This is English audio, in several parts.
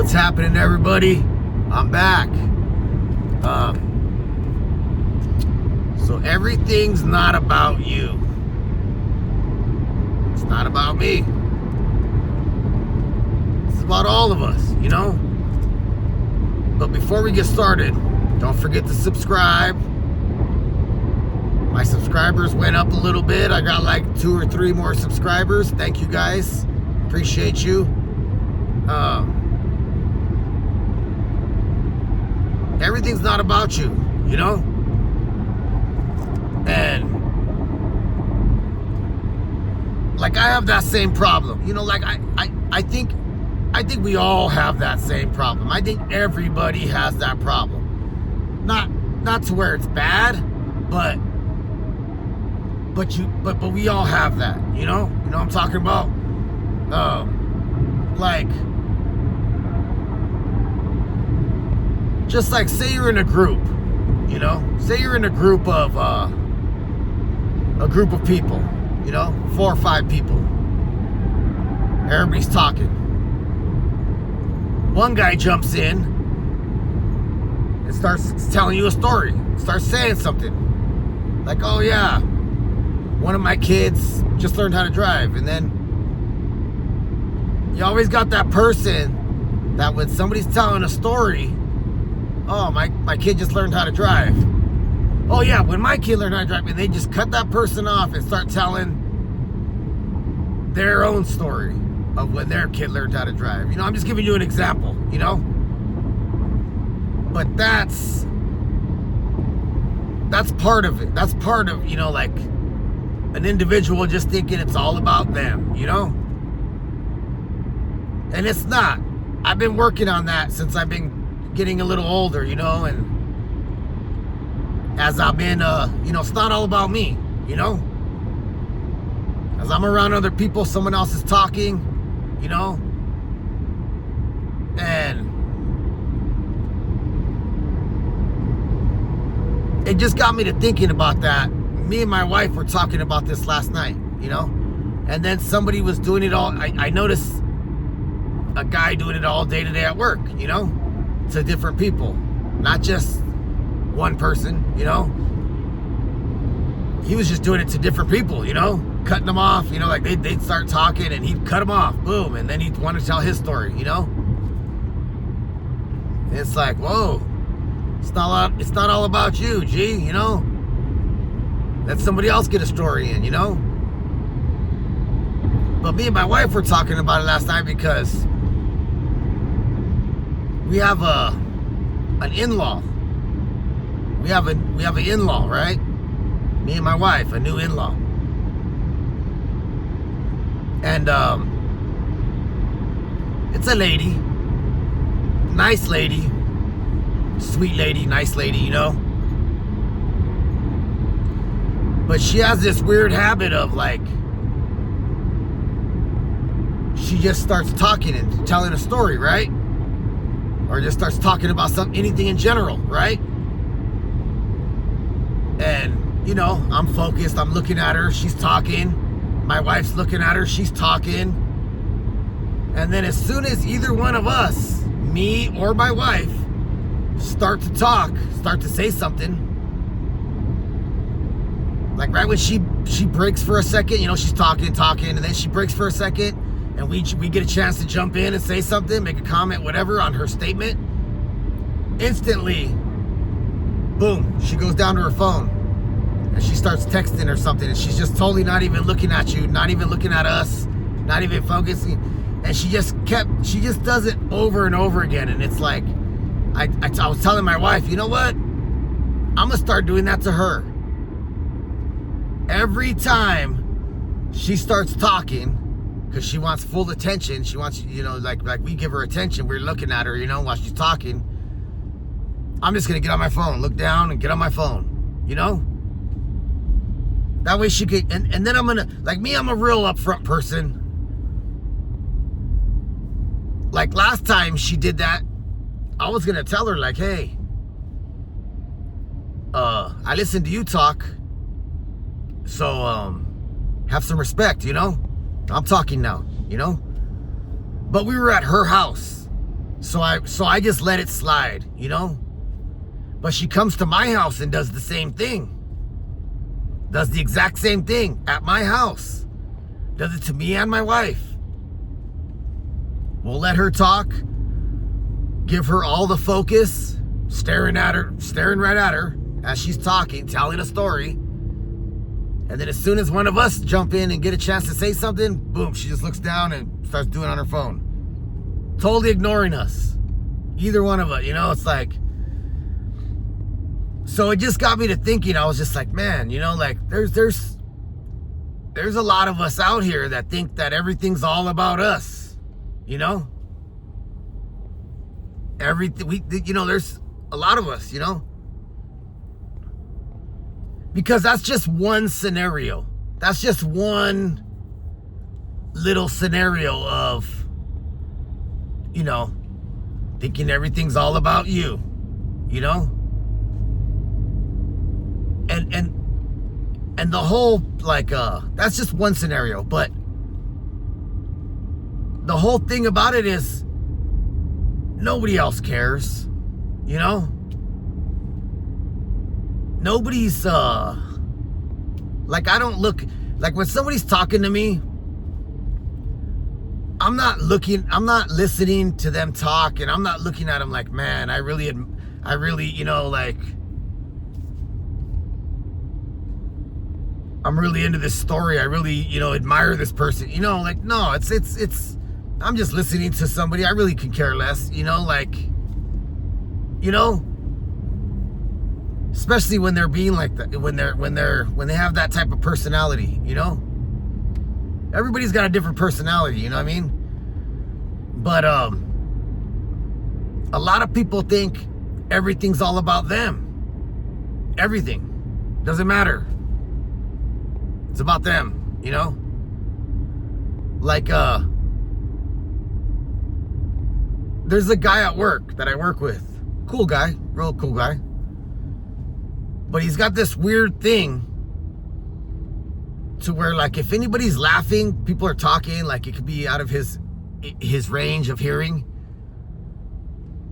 What's happening, everybody? I'm back. So everything's not about you. It's not about me. It's about all of us, you know? But before we get started, don't forget to subscribe. My subscribers went up a little bit. I got like 2 or 3 more subscribers. Thank you guys. Appreciate you. Everything's not about you, you know? And like I have that same problem. You know, like I think we all have that same problem. I think everybody has that problem. Not to where it's bad, but we all have that, you know? You know what I'm talking about? Like, just like say you're in a group, you know? Say you're in a group of people, you know? 4 or 5 people. Everybody's talking. One guy jumps in and starts telling you a story. Starts saying something. Like, oh yeah, one of my kids just learned how to drive. And then you always got that person that when somebody's telling a story, oh, my kid just learned how to drive. Oh yeah, when my kid learned how to drive, and they just cut that person off and start telling their own story of when their kid learned how to drive. You know, I'm just giving you an example, you know? But that's part of it. That's part of, you know, like an individual just thinking it's all about them, you know? And it's not. I've been working on that since I've been getting a little older, you know, and as I've been, you know, it's not all about me, you know? As I'm around other people, someone else is talking, you know? And it just got me to thinking about that. Me and my wife were talking about this last night, you know? And then somebody was doing it all. I noticed a guy doing it all day today at work, you know? To different people. Not just one person, you know? He was just doing it to different people, you know? Cutting them off, you know, like they'd start talking and he'd cut them off, boom, and then he'd want to tell his story, you know? And it's like, whoa, it's not all about you, G, you know? Let somebody else get a story in, you know? But me and my wife were talking about it last night because we have an in-law. We have an in-law, right? Me and my wife, a new in-law. And it's a lady. Nice lady. Sweet lady, nice lady, you know? But she has this weird habit of like, she just starts talking and telling a story, right? Or just starts talking about anything in general, right? And, you know, I'm focused, I'm looking at her, she's talking. My wife's looking at her, she's talking. And then as soon as either one of us, me or my wife, start to talk, start to say something, like right when she breaks for a second, you know, she's talking, and then she breaks for a second, and we get a chance to jump in and say something, make a comment, whatever, on her statement, instantly, boom, she goes down to her phone and she starts texting or something, and she's just totally not even looking at you, not even looking at us, not even focusing, and she just does it over and over again. And it's like, I was telling my wife, you know what, I'm gonna start doing that to her. Every time she starts talking, because she wants full attention. She wants, you know, like we give her attention. We're looking at her, you know, while she's talking. I'm just going to get on my phone, look down and get on my phone, you know? That way she could, and then I'm going to, like me, I'm a real upfront person. Like last time she did that, I was going to tell her like, hey, I listened to you talk. So, have some respect, you know? I'm talking now, you know? But we were at her house. So I just let it slide, you know? But she comes to my house and does the same thing. Does the exact same thing at my house. Does it to me and my wife. We'll let her talk. Give her all the focus. Staring right at her as she's talking, telling a story. And then as soon as one of us jump in and get a chance to say something, boom, she just looks down and starts doing it on her phone. Totally ignoring us. Either one of us, you know, it's like... So it just got me to thinking. I was just like, man, you know, like there's a lot of us out here that think that everything's all about us, you know? There's a lot of us, you know? Because that's just one scenario. That's just one little scenario of, you know, thinking everything's all about you, you know? And the whole, like, that's just one scenario, but the whole thing about it is nobody else cares, you know? Nobody's, like, I don't look, like, when somebody's talking to me, I'm not listening to them talk, and I'm not looking at them like, man, I really, you know, like, I'm really into this story. I really, you know, admire this person. You know, like, no, it's, I'm just listening to somebody. I really could care less, you know, like, you know, especially when they're being like that, when they have that type of personality, you know. Everybody's got a different personality, you know what I mean? But, a lot of people think everything's all about them. Everything. Doesn't matter. It's about them, you know? Like, there's a guy at work that I work with. Cool guy, real cool guy. But he's got this weird thing to where, like, if anybody's laughing, people are talking, like, it could be out of his range of hearing.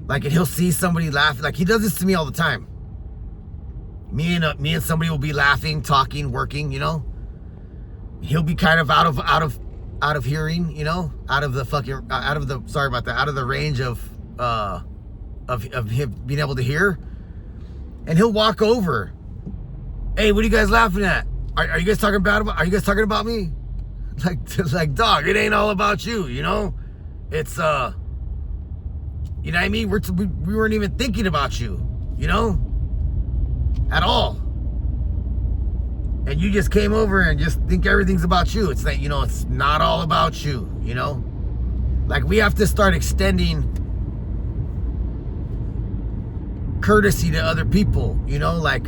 Like, and he'll see somebody laugh. Like, he does this to me all the time. Me and somebody will be laughing, talking, working, you know? He'll be kind of out of hearing, you know, out of the range of him being able to hear. And he'll walk over. Hey, what are you guys laughing at? Are you guys talking about me? Like, dog, it ain't all about you, you know? It's, you know what I mean? We weren't even thinking about you, you know? At all. And you just came over and just think everything's about you. It's like, you know, it's not all about you, you know? Like, we have to start extending courtesy to other people, you know? Like,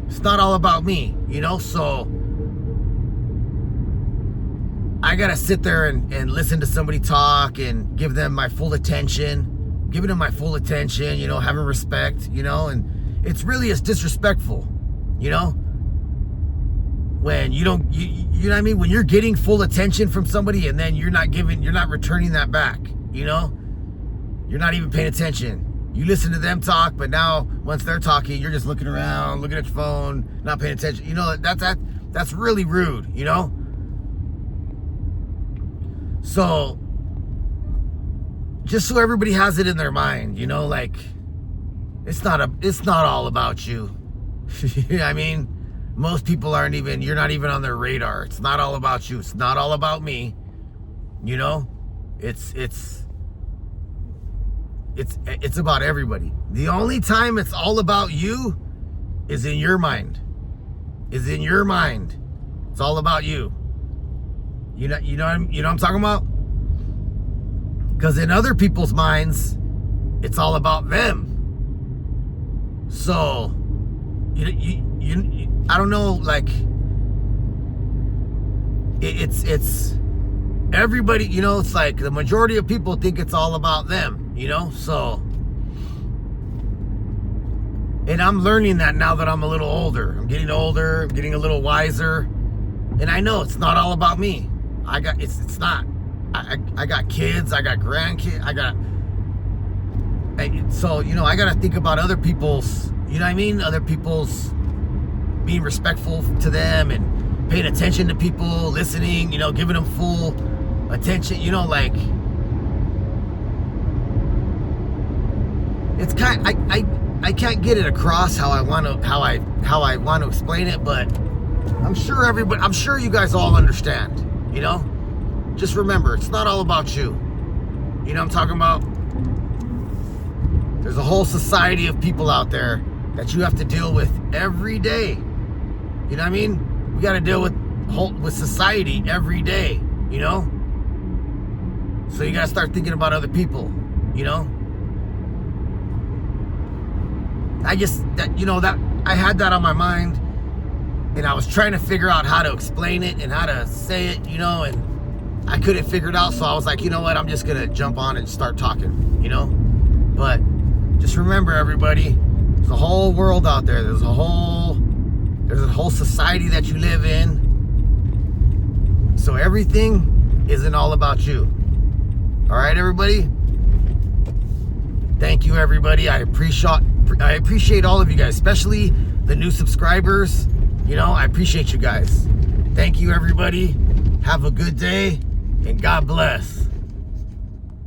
it's not all about me, you know? So I gotta sit there and listen to somebody talk and give them my full attention, giving them my full attention, you know, having respect, you know? And it's disrespectful, you know? When you don't, you know what I mean? When you're getting full attention from somebody and then you're not returning that back, you know? You're not even paying attention. You listen to them talk, but now once they're talking, you're just looking around, looking at your phone, not paying attention. You know, that's really rude, you know? So, just so everybody has it in their mind, you know, like, it's not all about you. You know what I mean? Most people you're not even on their radar. It's not all about you. It's not all about me. You know? It's about everybody. The only time it's all about you is in your mind. It's all about you. You know what I'm talking about? Because in other people's minds, it's all about them. So, I don't know, like, it's everybody, you know, it's like the majority of people think it's all about them, you know, so, and I'm learning that now that I'm a little older. I'm getting older, I'm getting a little wiser, and I know it's not all about me. It's not. I got kids, I got grandkids, So, you know, I got to think about other people's, you know what I mean? Other people's, being respectful to them and paying attention to people, listening, you know, giving them full attention, you know, like, it's I can't get it across how I want to explain it, but I'm sure you guys all understand, you know? Just remember, it's not all about you. You know what I'm talking about? There's a whole society of people out there that you have to deal with every day. You know what I mean? We got to deal with society every day, you know? So you got to start thinking about other people, you know? I had that on my mind, and I was trying to figure out how to explain it and how to say it, you know, and I couldn't figure it out, so I was like, you know what, I'm just gonna jump on and start talking, you know? But just remember, everybody, there's a whole world out there. There's a whole society that you live in. So everything isn't all about you. All right, everybody? Thank you, everybody. I appreciate all of you guys, especially the new subscribers. You know, I appreciate you guys. Thank you, everybody. Have a good day, and God bless.